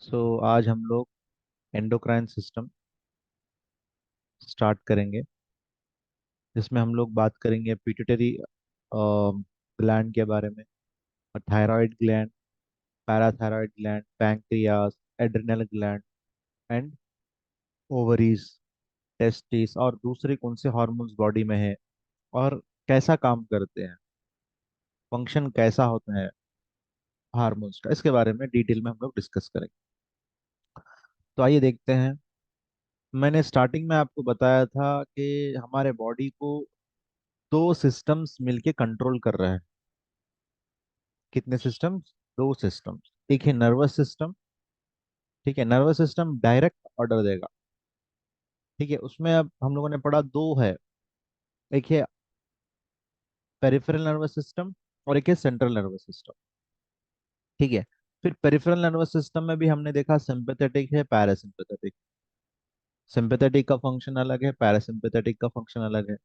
आज हम लोग एंडोक्राइन सिस्टम स्टार्ट करेंगे, जिसमें हम लोग बात करेंगे पिट्यूटरी ग्लैंड के बारे में, thyroid gland, parathyroid gland, pancreas, adrenal gland and ovaries, testis और दूसरे कौन से हार्मोन्स बॉडी में है और कैसा काम करते हैं, फंक्शन कैसा होता है हार्मोन्स का, इसके बारे में डिटेल में हम लोग डिस्कस करेंगे। तो आइए देखते हैं। मैंने स्टार्टिंग में आपको बताया था कि हमारे बॉडी को दो सिस्टम्स मिलके कंट्रोल कर रहे हैं। कितने सिस्टम्स? दो सिस्टम्स। एक है नर्वस सिस्टम, ठीक है, नर्वस सिस्टम डायरेक्ट ऑर्डर देगा, ठीक है। उसमें अब हम लोगों ने पढ़ा दो है, एक है पेरिफेरल नर्वस सिस्टम और एक है सेंट्रल नर्वस सिस्टम, ठीक है। फिर पेरिफेरल नर्वस सिस्टम में भी हमने देखा सिंपैथेटिक है, पैरासिम्पैथेटिक। सिंपैथेटिक का फंक्शन अलग है, पैरासिम्पैथेटिक का फंक्शन अलग है,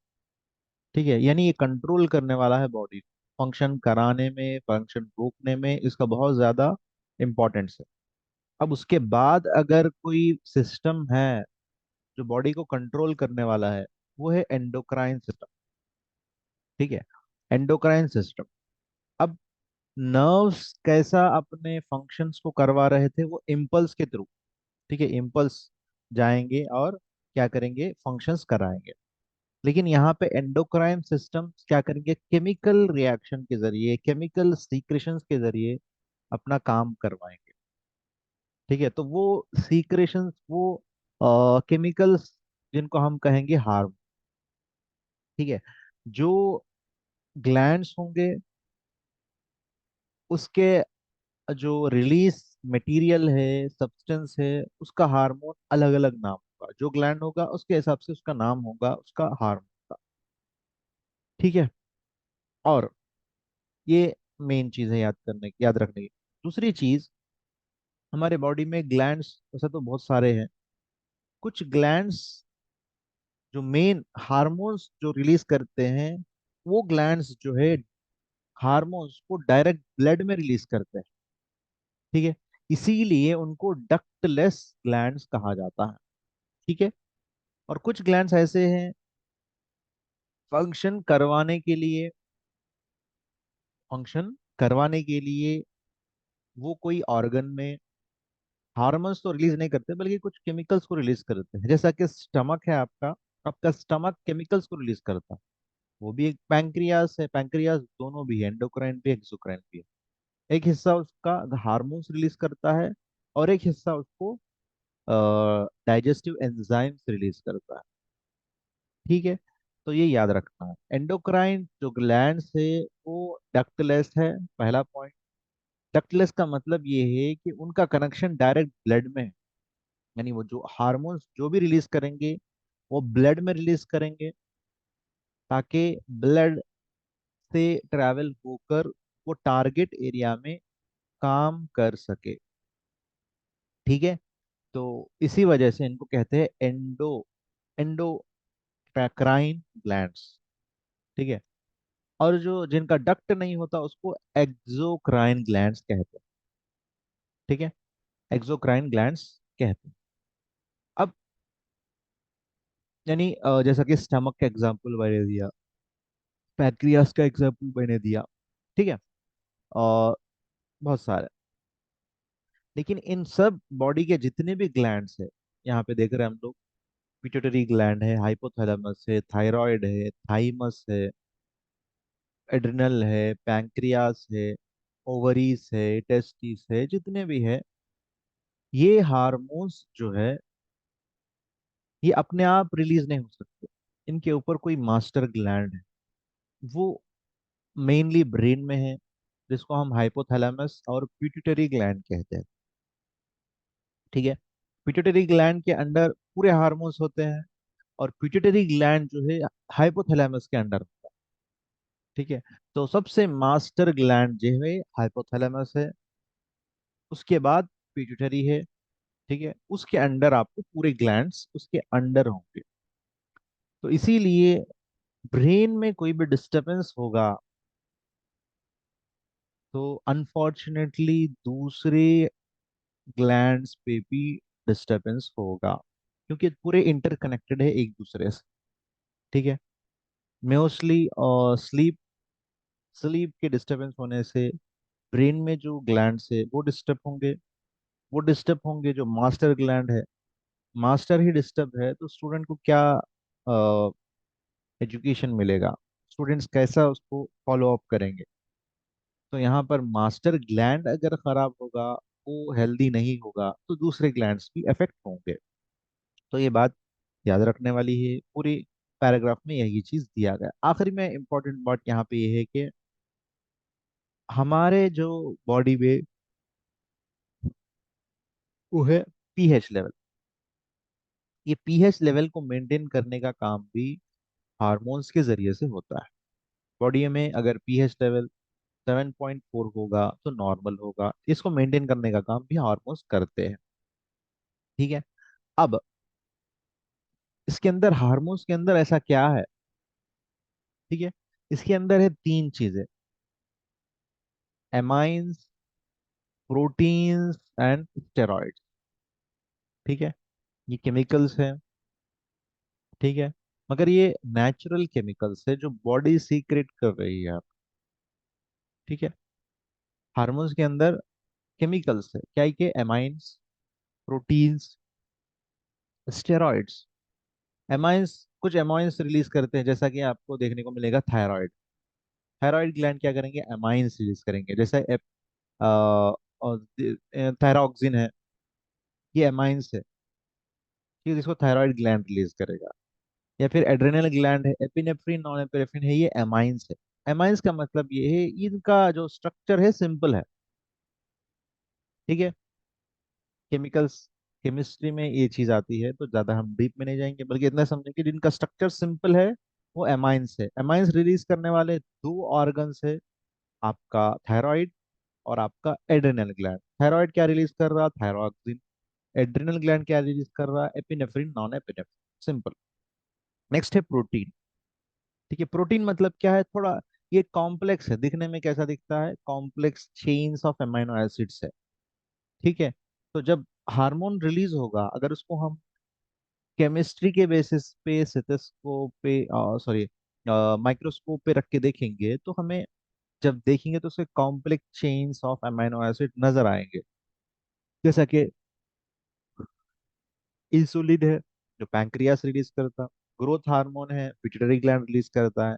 ठीक है। यानी ये कंट्रोल करने वाला है बॉडी, फंक्शन कराने में, फंक्शन रोकने में इसका बहुत ज्यादा इंपॉर्टेंस है। अब उसके बाद अगर कोई सिस्टम है जो बॉडी को कंट्रोल करने वाला है, वो है एंडोक्राइन सिस्टम, ठीक है। Endocrine system. अब नर्व्स कैसा अपने फंक्शंस को करवा रहे थे, वो इम्पल्स के थ्रू, ठीक है, इम्पल्स जाएंगे और क्या करेंगे, फंक्शंस कराएंगे। लेकिन यहाँ पे एंडोक्राइन सिस्टम क्या करेंगे, केमिकल रिएक्शन के जरिए, केमिकल सीक्रेशंस के जरिए अपना काम करवाएंगे, ठीक है। तो वो सीक्रेशंस, वो केमिकल्स जिनको हम कहेंगे हार्म, ठीक है, जो ग्लैंड्स होंगे उसके जो रिलीज मटेरियल है, सब्सटेंस है, उसका हार्मोन अलग अलग नाम होगा। जो ग्लैंड होगा उसके हिसाब से उसका नाम होगा, उसका हार्मोन का, ठीक है। और ये मेन चीज है याद करने की, याद रखने की। दूसरी चीज, हमारे बॉडी में ग्लैंड्स वैसे तो बहुत सारे हैं, कुछ ग्लैंड्स जो मेन हार्मोन्स जो रिलीज करते हैं, वो ग्लैंड्स जो है हार्मोन्स को डायरेक्ट ब्लड में रिलीज करते हैं, ठीक है। इसीलिए उनको डक्टलेस ग्लैंड्स कहा जाता है, ठीक है। और कुछ ग्लैंड्स ऐसे हैं, फंक्शन करवाने के लिए, फंक्शन करवाने के लिए वो कोई ऑर्गन में हार्मोन्स तो रिलीज नहीं करते, बल्कि कुछ केमिकल्स को रिलीज करते हैं। जैसा कि स्टमक है आपका, आपका स्टमक केमिकल्स को रिलीज करता है। वो भी एक पैंक्रियास है, पैंक्रियास दोनों भी है, एंडोक्राइन भी एक्सोक्राइन भी है। एक हिस्सा उसका हार्मोन्स रिलीज करता है और एक हिस्सा उसको डाइजेस्टिव एंजाइम्स रिलीज करता है, ठीक है। तो ये याद रखना है, एंडोक्राइन जो ग्लैंड्स है वो डक्टलेस है, पहला पॉइंट। डक्टलेस का मतलब ये है कि उनका कनेक्शन डायरेक्ट ब्लड में है। यानी वो जो हार्मोन्स जो भी रिलीज करेंगे, वो ब्लड में रिलीज करेंगे, ताकि ब्लड से ट्रैवल होकर वो टारगेट एरिया में काम कर सके, ठीक है। तो इसी वजह से इनको कहते हैं एंडोक्राइन ग्लैंड्स, ठीक है। और जो जिनका डक्ट नहीं होता उसको एक्सोक्राइन ग्लैंड्स कहते हैं, ठीक है, एक्सोक्राइन ग्लैंड्स कहते हैं। अब यानी जैसा कि स्टमक का एग्जांपल मैंने दिया, पैंक्रियास का एग्जांपल मैंने दिया, ठीक है, और बहुत सारे। लेकिन इन सब बॉडी के जितने भी ग्लैंड्स है, यहाँ पे देख रहे हैं हम लोग, पिट्यूटरी ग्लैंड है, हाइपोथैलेमस है, थायराइड है, थाइमस है, एड्रिनल है, पैंक्रियास है, ओवरीज है, टेस्टिस है, जितने भी है, ये हार्मोन्स जो है ये अपने आप रिलीज नहीं हो सकते। इनके ऊपर कोई मास्टर ग्लैंड है, वो मेनली ब्रेन में है, जिसको हम हाइपोथैलेमस और पिट्यूटरी ग्लैंड कहते हैं, ठीक है। पिट्यूटरी ग्लैंड के अंडर पूरे हार्मोन्स होते हैं, और पिट्यूटरी ग्लैंड जो है हाइपोथैलेमस के अंडर होता है, ठीक है। तो सबसे मास्टर ग्लैंड जो है हाइपोथैलेमस है, उसके बाद पिट्यूटरी है, ठीक है। उसके अंडर आपको पूरे ग्लैंड्स उसके अंडर होंगे। तो इसीलिए ब्रेन में कोई भी डिस्टरबेंस होगा तो अनफॉर्चुनेटली दूसरे ग्लैंड्स पे भी डिस्टरबेंस होगा, क्योंकि पूरे इंटरकनेक्टेड है एक दूसरे से। ठीक है। मोस्टली स्लीप स्लीप के डिस्टरबेंस होने से ब्रेन में जो ग्लैंड्स है वो डिस्टर्ब होंगे। वो डिस्टर्ब होंगे, जो मास्टर ग्लैंड है, मास्टर ही डिस्टर्ब है, तो स्टूडेंट को क्या एजुकेशन मिलेगा? स्टूडेंट्स कैसा उसको फॉलो अप करेंगे? तो यहाँ पर मास्टर ग्लैंड अगर खराब होगा, वो हेल्दी नहीं होगा, तो दूसरे ग्लैंड्स भी अफेक्ट होंगे। तो ये बात याद रखने वाली है। पूरी पैराग्राफ में यही चीज दिया गया। आखिरी में इंपॉर्टेंट बात यहाँ पे ये है कि हमारे जो बॉडी में वो है पीएच लेवल। ये पीएच लेवल को मेंटेन करने का काम भी हार्मोन्स के जरिए से होता है। बॉडी में अगर पीएच लेवल 7.4 होगा तो नॉर्मल होगा। इसको मेंटेन करने का काम भी हार्मोन्स करते हैं। ठीक है। अब इसके अंदर, हार्मोन्स के अंदर ऐसा क्या है? ठीक है। इसके अंदर है तीन चीजें: एमाइंस, प्रोटीन्स एंड स्टेरॉइड्स। ठीक है। ये केमिकल्स हैं। ठीक है। मगर ये नेचुरल केमिकल्स है जो बॉडी सीक्रेट कर रही है। ठीक है। हार्मोन्स के अंदर केमिकल्स है, क्या है कि एमाइंस, प्रोटीन्स, स्टेरॉइड्स। एमाइंस, कुछ एमाइंस रिलीज करते हैं, जैसा कि आपको देखने को मिलेगा थायराइड। थायराइड ग्लैंड क्या करेंगे? एमाइंस रिलीज करेंगे, जैसे थायरॉक्सिन है, ये एमाइंस है। ठीक है, जिसको थायराइड ग्लैंड रिलीज करेगा। या फिर एड्रेनल ग्लैंड है, एपिनेफ्रिन, नॉन एपिनेफ्रिन है, ये एमाइंस है। एमाइंस का मतलब ये है, इनका जो स्ट्रक्चर है सिंपल है। ठीक है। केमिकल्स, केमिस्ट्री में ये चीज आती है तो ज्यादा हम डीप में नहीं जाएंगे, बल्कि इतना समझेंगे जिनका स्ट्रक्चर सिंपल है, वो एमाइंस है। एमाइंस रिलीज करने वाले दो ऑर्गन्स है, आपका थायराइड और आपका एड्रेनल ग्लैंड। थायराइड क्या रिलीज कर रहा? थायरॉक्सिन। एड्रेनल ग्लैंड क्या रिलीज कर रहा? Epinephrine, non epinephrine. Simple. Next है प्रोटीन। ठीक है। प्रोटीन मतलब क्या है? थोड़ा ये कॉम्प्लेक्स है, दिखने में कैसा दिखता है? Complex chains of amino acids है। ठीक है। तो जब हार्मोन रिलीज होगा, अगर उसको हम केमिस्ट्री के बेसिस पे, स्टेथोस्कोप पे, सॉरी, माइक्रोस्कोप पे रख के देखेंगे, तो हमें जब देखेंगे तो उसके complex chains of amino acid नजर आएंगे। जैसा कि इंसुलिन है जो पैंक्रियास रिलीज करता, ग्रोथ हार्मोन है पिट्यूटरी ग्लैंड रिलीज करता है,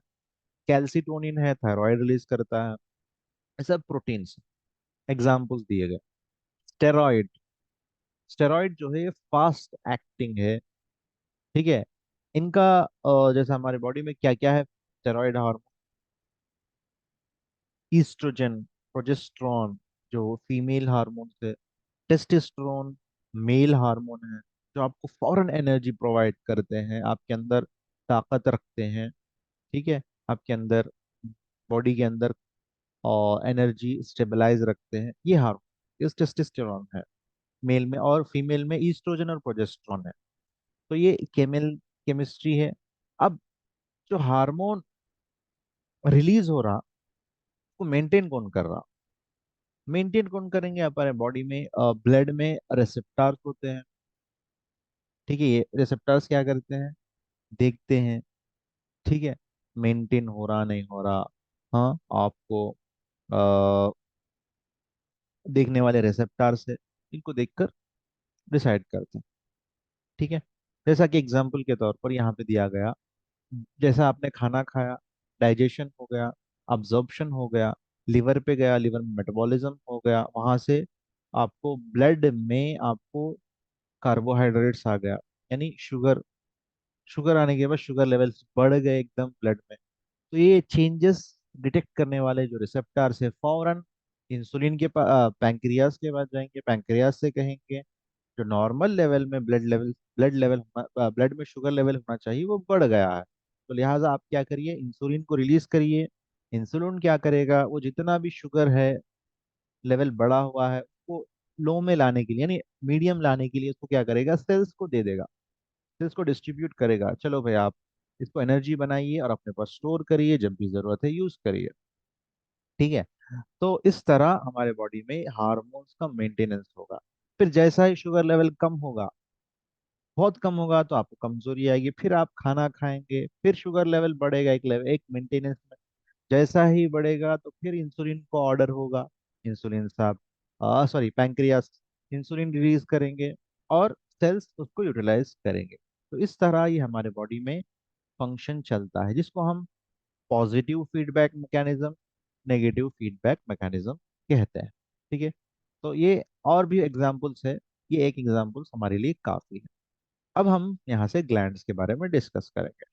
कैल्सिटोनिन है थायराइड रिलीज करता है। ये सब प्रोटीन्स एग्जाम्पल्स दिए गए। स्टेरॉइड, स्टेरॉइड जो है ये फास्ट एक्टिंग है। ठीक है। इनका जैसे हमारे बॉडी में क्या क्या है स्टेरॉइड हार्मोन? ईस्ट्रोजन, प्रोजेस्टेरॉन जो फीमेल हार्मोन है, टेस्टोस्टेरोन मेल हार्मोन है, जो आपको फौरन एनर्जी प्रोवाइड करते हैं, आपके अंदर ताकत रखते हैं। ठीक है। आपके अंदर, बॉडी के अंदर एनर्जी स्टेबलाइज रखते हैं, ये हार्मोन, इस टेस्टोस्टेरोन है मेल में, और फीमेल में ईस्ट्रोजन और प्रोजेस्टेरॉन है। तो ये केमिस्ट्री है। अब जो हार्मोन रिलीज हो रहा, उसको मेंटेन कौन कर रहा? मेंटेन कौन करेंगे? हमारे बॉडी में ब्लड में रिसेप्टर्स होते हैं। ठीक है। ये रिसेप्टर्स क्या करते हैं? देखते हैं। ठीक है। मेंटेन हो रहा नहीं हो रहा, हाँ, आपको अ, देखने वाले रिसेप्टर्स है, इनको देखकर डिसाइड करते हैं। ठीक है। जैसा कि एग्जाम्पल के तौर पर यहाँ पे दिया गया, जैसा आपने खाना खाया, डाइजेशन हो गया, अब्जॉर्प्शन हो गया, लिवर पे गया, लिवर में मेटाबॉलिज्म हो गया, वहां से आपको ब्लड में आपको कार्बोहाइड्रेट्स आ गया, यानी शुगर। शुगर आने के बाद शुगर लेवल्स बढ़ गए एकदम ब्लड में। तो ये चेंजेस डिटेक्ट करने वाले जो रिसेप्टर्स है, फौरन इंसुलिन के पैंक्रियास के पास जाएंगे, पैंक्रियास से कहेंगे जो नॉर्मल लेवल में ब्लड लेवल ब्लड में शुगर लेवल होना चाहिए वो बढ़ गया है, तो लिहाजा आप क्या करिए? इंसुलिन को रिलीज करिए। इंसुलिन क्या करेगा? वो जितना भी शुगर है, लेवल बढ़ा हुआ है, उसको लो में लाने के लिए, यानी मीडियम लाने के लिए, उसको क्या करेगा? सेल्स को दे देगा, सेल्स को डिस्ट्रीब्यूट करेगा, चलो भाई आप इसको एनर्जी बनाइए और अपने पास स्टोर करिए, जब भी जरूरत है यूज करिए। ठीक है। तो इस तरह हमारे बॉडी में हार्मोन्स का मेंटेनेंस होगा। फिर जैसा ही शुगर लेवल कम होगा, बहुत कम होगा, तो आपको कमजोरी आएगी, फिर आप खाना खाएंगे, फिर शुगर लेवल बढ़ेगा एक लेवल, एक मेंटेनेंस में। जैसा ही बढ़ेगा तो फिर इंसुलिन को ऑर्डर होगा, इंसुलिन साहब, सॉरी पैंक्रियास इंसुलिन रिलीज करेंगे, और सेल्स उसको यूटिलाइज करेंगे। तो इस तरह ये हमारे बॉडी में फंक्शन चलता है, जिसको हम positive feedback mechanism, negative feedback mechanism कहते हैं। ठीक है। तो ये और भी एग्जाम्पल्स है, ये एक एग्जाम्पल्स हमारे लिए काफी है। अब हम यहाँ से ग्लैंड्स के बारे में डिस्कस करेंगे।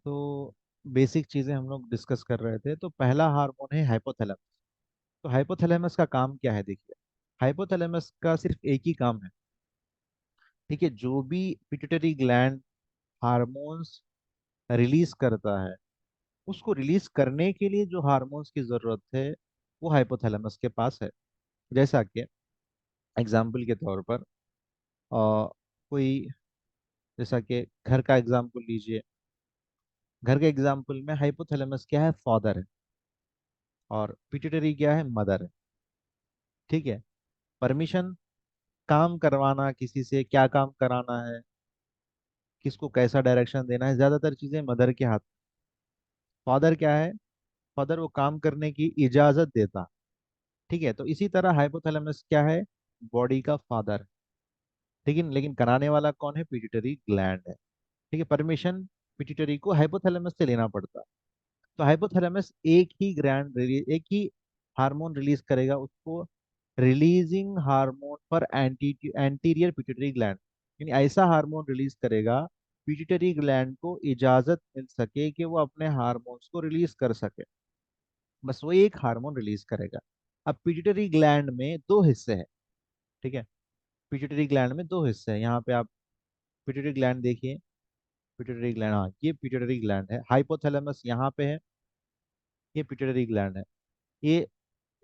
तो बेसिक चीजें हम लोग डिस्कस कर रहे थे, तो पहला हार्मोन है हाइपोथैलेमस। तो हाइपोथैलेमस का काम क्या है, देखिए, हाइपोथैलेमस का सिर्फ एक ही काम है। ठीक है, जो भी पिट्यूटरी ग्लैंड हार्मोन्स रिलीज करता है, उसको रिलीज करने के लिए जो हार्मोन्स की जरूरत है, वो हाइपोथैलेमस के पास है। जैसा कि एग्जाम्पल के तौर पर कोई, जैसा कि घर का एग्जाम्पल लीजिए। घर के एग्जाम्पल में हाइपोथैलेमस क्या है, फादर है, और पिट्यूटरी क्या है, मदर है। ठीक है। परमिशन, काम करवाना, किसी से क्या काम कराना है, किसको कैसा डायरेक्शन देना है, ज्यादातर चीजें मदर के हाथ। फादर क्या है, फादर वो काम करने की इजाजत देता। ठीक है, तो इसी तरह हाइपोथैलेमस क्या है, बॉडी का फादर। लेकिन लेकिन कराने वाला कौन है, पिट्यूटरी ग्लैंड है। ठीक है, परमिशन पिट्यूटरी को हाइपोथैलेमस से लेना पड़ता है। तो हाइपोथैलेमस एक ही ग्लैंड रिलीज, एक ही हार्मोन रिलीज करेगा, उसको releasing hormone for anterior pituitary gland, यानी ऐसा हार्मोन रिलीज करेगा पिट्यूटरी ग्लैंड को इजाजत मिल सके कि वो अपने हार्मोन्स को रिलीज कर सके। बस वो एक हार्मोन रिलीज करेगा। अब पिट्यूटरी ग्लैंड में दो हिस्से हैं। ठीक है, पिट्यूटरी ग्लैंड में दो हिस्से हैं, यहाँ पे आप पिट्यूटरी ग्लैंड देखिए। पिट्यूटरी ग्लैंड, हाँ ये पिट्यूटरी ग्लैंड है, हाइपोथैलेमस यहाँ पे है, ये पिट्यूटरी ग्लैंड है। ये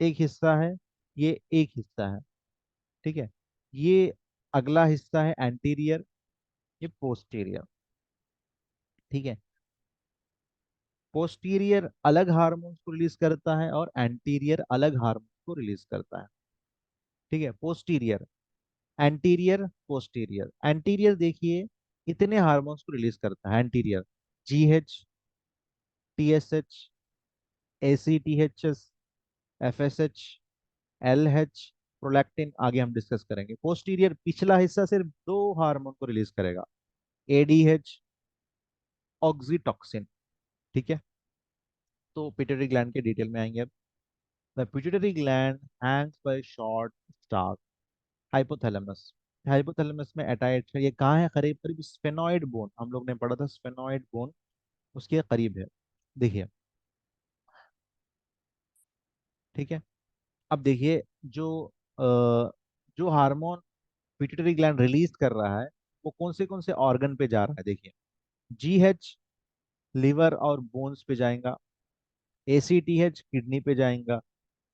एक हिस्सा है, ये एक हिस्सा है। ठीक है। ये अगला हिस्सा है एंटीरियर, ये पोस्टीरियर। ठीक है, पोस्टीरियर अलग हार्मोन्स को रिलीज करता है, और एंटीरियर अलग हार्मोन्स को रिलीज करता है। ठीक है, पोस्टीरियर, एंटीरियर, पोस्टीरियर। एंटीरियर देखिए, इतने हार्मोन्स को रिलीज करता है anterior, GH, TSH, ACTHs, FSH, LH, prolactin, आगे हम डिस्कस करेंगे। पोस्टीरियर पिछला हिस्सा सिर्फ दो हार्मोन को रिलीज करेगा, एडीएच, ऑक्सीटॉक्सिन। ठीक है। तो पिट्यूटरी ग्लैंड के डिटेल में आएंगे अब। The pituitary gland hangs by short stalk hypothalamus. Hypothalamus में अटैच है, ये कहाँ है, करीब करीब स्फेनॉइड बोन, हम लोग ने पढ़ा था स्फेनॉइड बोन, उसके करीब है। देखिए, ठीक है। अब देखिए, अ, जो हार्मोन पिट्यूटरी ग्लैंड रिलीज कर रहा है, वो कौन से ऑर्गन पे जा रहा है, देखिए। जीएच लिवर और बोन्स पे जाएगा, एसीटीएच किडनी पे जाएगा,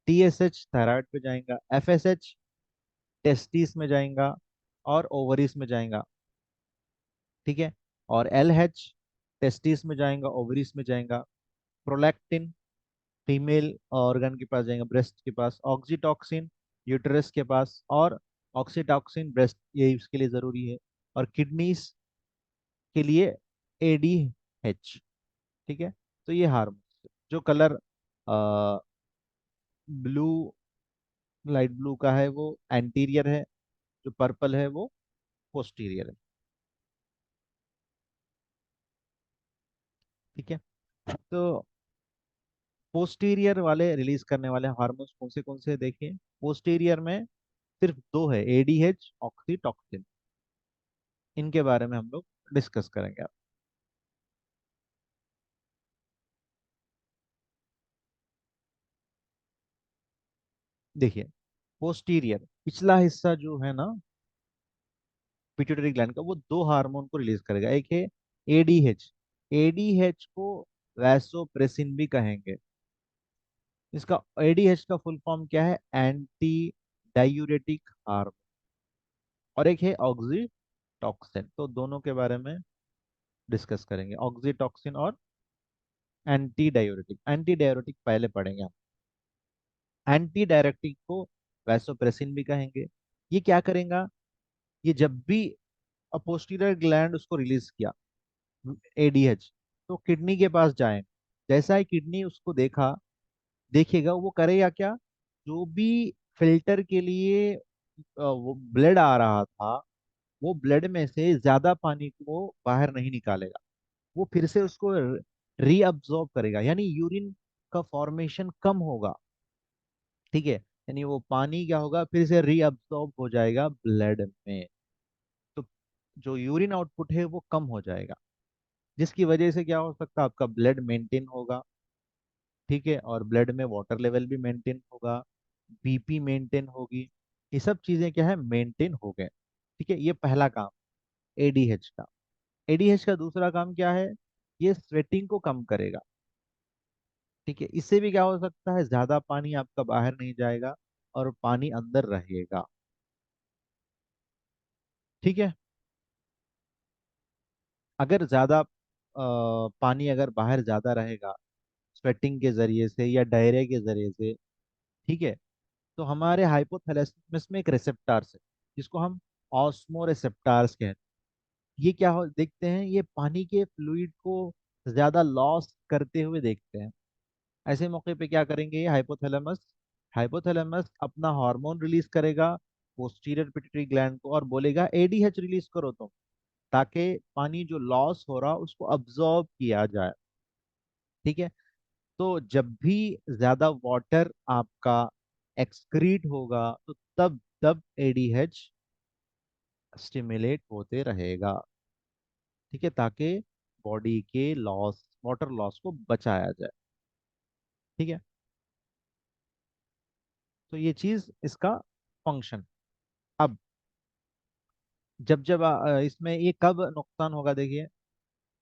टीएसएच थायराइड पे जाएगा, एफएसएच टेस्टिस में जाएगा और ओवरीज में जाएगा। ठीक है। और एलएच टेस्टिस में जाएगा, ओवरीज में जाएगा। प्रोलैक्टिन फीमेल ऑर्गन के पास जाएगा, ब्रेस्ट के पास। ऑक्सीटॉक्सिन यूटरस के पास, और ऑक्सीटॉक्सिन ब्रेस्ट, ये इसके लिए जरूरी है। और किडनीज के लिए एडीएच। ठीक है। तो ये हार्मोन, जो कलर ब्लू, लाइट ब्लू का है, वो एंटीरियर है, जो पर्पल है वो पोस्टीरियर है। ठीक है। तो पोस्टीरियर वाले रिलीज करने वाले हार्मोन्स कौन से देखिए। पोस्टीरियर में सिर्फ दो है, एडीएच, ऑक्सीटॉक्सिन। इनके बारे में हम लोग डिस्कस करेंगे अब। देखिए, पोस्टीरियर पिछला हिस्सा जो है ना पिट्यूटरी ग्लैंड का, वो दो हार्मोन को रिलीज करेगा। एक है एडीएच, एडीएच को वैसोप्रेसिन भी कहेंगे। इसका एडीएच का फुल फॉर्म क्या है, एंटी डायूरेटिक हार्मोन। और एक है ऑक्सीटॉक्सिन, तो दोनों के बारे में डिस्कस करेंगे, ऑक्सीटॉक्सिन और एंटी डायूरेटिक। एंटी डायूरेटिक पहले पढ़ेंगे हम। एंटी डायरेक्टिक को वैसोप्रेसिन भी कहेंगे। ये क्या करेगा, ये जब भी पोस्टीरियर ग्लैंड उसको रिलीज किया, एडीएच, तो किडनी के पास जाए, जैसा ही किडनी उसको देखेगा, वो करेगा क्या, जो भी फिल्टर के लिए वो ब्लड आ रहा था, वो ब्लड में से ज्यादा पानी को बाहर नहीं निकालेगा, वो फिर से उसको रीअब्सॉर्ब करेगा, यानी यूरिन का फॉर्मेशन कम होगा। ठीक है, यानी वो पानी क्या होगा, फिर से रीअब्सॉर्ब हो जाएगा ब्लड में। तो जो यूरिन आउटपुट है वो कम हो जाएगा, जिसकी वजह से क्या हो सकता है, आपका ब्लड मेंटेन होगा। ठीक है, और ब्लड में वाटर लेवल भी मेंटेन होगा, बीपी मेंटेन होगी। ये सब चीजें क्या है, मेंटेन हो गए। ठीक है, ये पहला काम एडीएच का। एडीएच का दूसरा काम क्या है, ये स्वेटिंग को कम करेगा। ठीक है, इससे भी क्या हो सकता है, ज्यादा पानी आपका बाहर नहीं जाएगा और पानी अंदर रहेगा। ठीक है, अगर ज्यादा पानी अगर बाहर ज्यादा रहेगा स्वेटिंग के जरिए से या डायरिया के जरिए से, ठीक है, तो हमारे हाइपोथैलेमस में एक रिसेप्टार्स है, जिसको हम ऑस्मो रिसेप्टार्स कहते हैं। ये क्या हो देखते हैं, ये पानी के फ्लूइड को ज्यादा लॉस करते हुए देखते हैं। ऐसे मौके पे क्या करेंगे ये हाइपोथैलेमस, हाइपोथैलेमस अपना हार्मोन रिलीज करेगा पोस्टीरियर पिट्यूटरी ग्लैंड को, और बोलेगा एडीएच रिलीज करो तुम, ताकि पानी जो लॉस हो रहा उसको अब्जॉर्ब किया जाए। ठीक है, तो जब भी ज्यादा वाटर आपका एक्सक्रीट होगा, तो तब तब एडीएच स्टिमुलेट होते रहेगा। ठीक है, ताकि बॉडी के लॉस, वाटर लॉस को बचाया जाए। ठीक है, तो ये चीज इसका फंक्शन। अब जब जब इसमें ये कब नुकसान होगा, देखिए,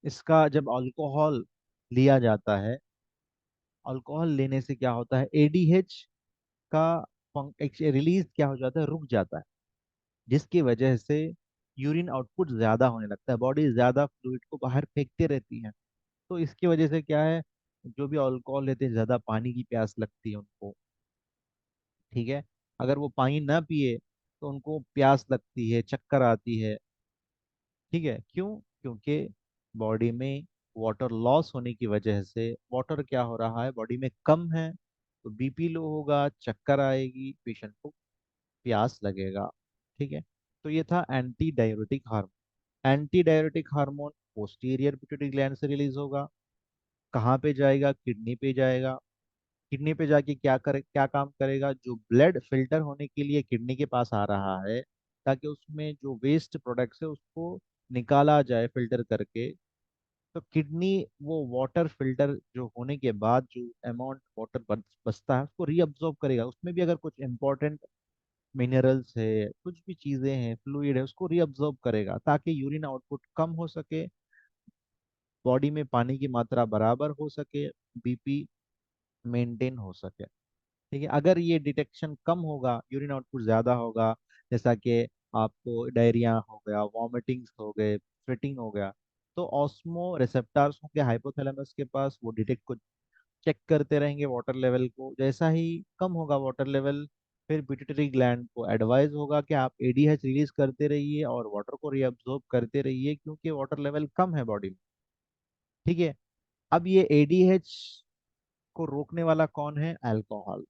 इसका जब अल्कोहल लिया जाता है, अल्कोहल लेने से क्या होता है, एडीएच का रिलीज क्या हो जाता है, रुक जाता है, जिसकी वजह से यूरिन आउटपुट ज्यादा होने लगता है, बॉडी ज्यादा फ्लूइड को बाहर फेंकते रहती है। तो इसकी वजह से क्या है, जो भी अल्कोहल लेते हैं ज्यादा पानी की प्यास लगती है उनको। ठीक है, अगर वो पानी ना पिए तो उनको प्यास लगती है, चक्कर आती है। ठीक है, क्यों, क्योंकि बॉडी में वाटर लॉस होने की वजह से वाटर क्या हो रहा है, बॉडी में कम है, तो बीपी लो होगा, चक्कर आएगी, पेशेंट को प्यास लगेगा। ठीक है, तो ये था anti diuretic hormone. Anti diuretic hormone posterior pituitary gland से रिलीज होगा, कहाँ पे जाएगा, किडनी पे जाएगा। किडनी पे जाके क्या काम करेगा, जो ब्लड फिल्टर होने के लिए किडनी के पास आ रहा है, ताकि उसमें जो वेस्ट प्रोडक्ट्स है उसको निकाला जाए फिल्टर करके, तो किडनी वो वाटर फिल्टर जो होने के बाद जो अमाउंट वाटर बचता है उसको रीअब्सॉर्ब करेगा, उसमें भी अगर कुछ इंपॉर्टेंट मिनरल्स है, कुछ भी चीजें हैं, फ्लूइड है, उसको रीअब्सॉर्ब करेगा, ताकि यूरिन आउटपुट कम हो सके, बॉडी में पानी की मात्रा बराबर हो सके, बीपी मेंटेन हो सके। ठीक है, अगर ये डिटेक्शन कम होगा, यूरिन आउटपुट ज़्यादा होगा, जैसा कि आपको डायरिया हो गया, वॉमिटिंग्स हो गए, स्वेटिंग हो गया, तो ऑस्मो रिसेप्टर्स होंगे हाइपोथैलेमस के पास, वो डिटेक्ट को चेक करते रहेंगे वाटर लेवल को, जैसा ही कम होगा वाटर लेवल, फिर पिट्यूटरी ग्लैंड को एडवाइज होगा कि आप एडीएच रिलीज करते रहिए और वाटर को रीअब्सॉर्ब करते रहिए, क्योंकि वाटर लेवल कम है बॉडी में। ठीक है, अब ये एडीएच को रोकने वाला कौन है, अल्कोहल।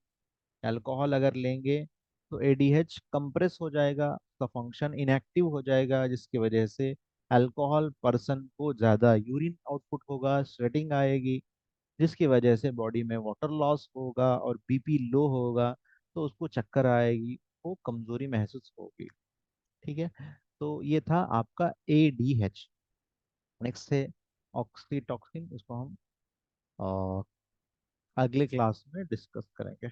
अल्कोहल अगर लेंगे तो एडीएच कंप्रेस हो जाएगा, उसका फंक्शन इनएक्टिव हो जाएगा, जिसकी वजह से अल्कोहल पर्सन को ज़्यादा यूरिन आउटपुट होगा, स्वेटिंग आएगी, जिसकी वजह से बॉडी में वाटर लॉस होगा और बीपी लो होगा, तो उसको चक्कर आएगी, वो कमजोरी महसूस होगी। ठीक है, तो ये था आपका एडीएच। नेक्स्ट है ऑक्सीटॉक्सिन, इसको हम अगले क्लास में डिस्कस करेंगे।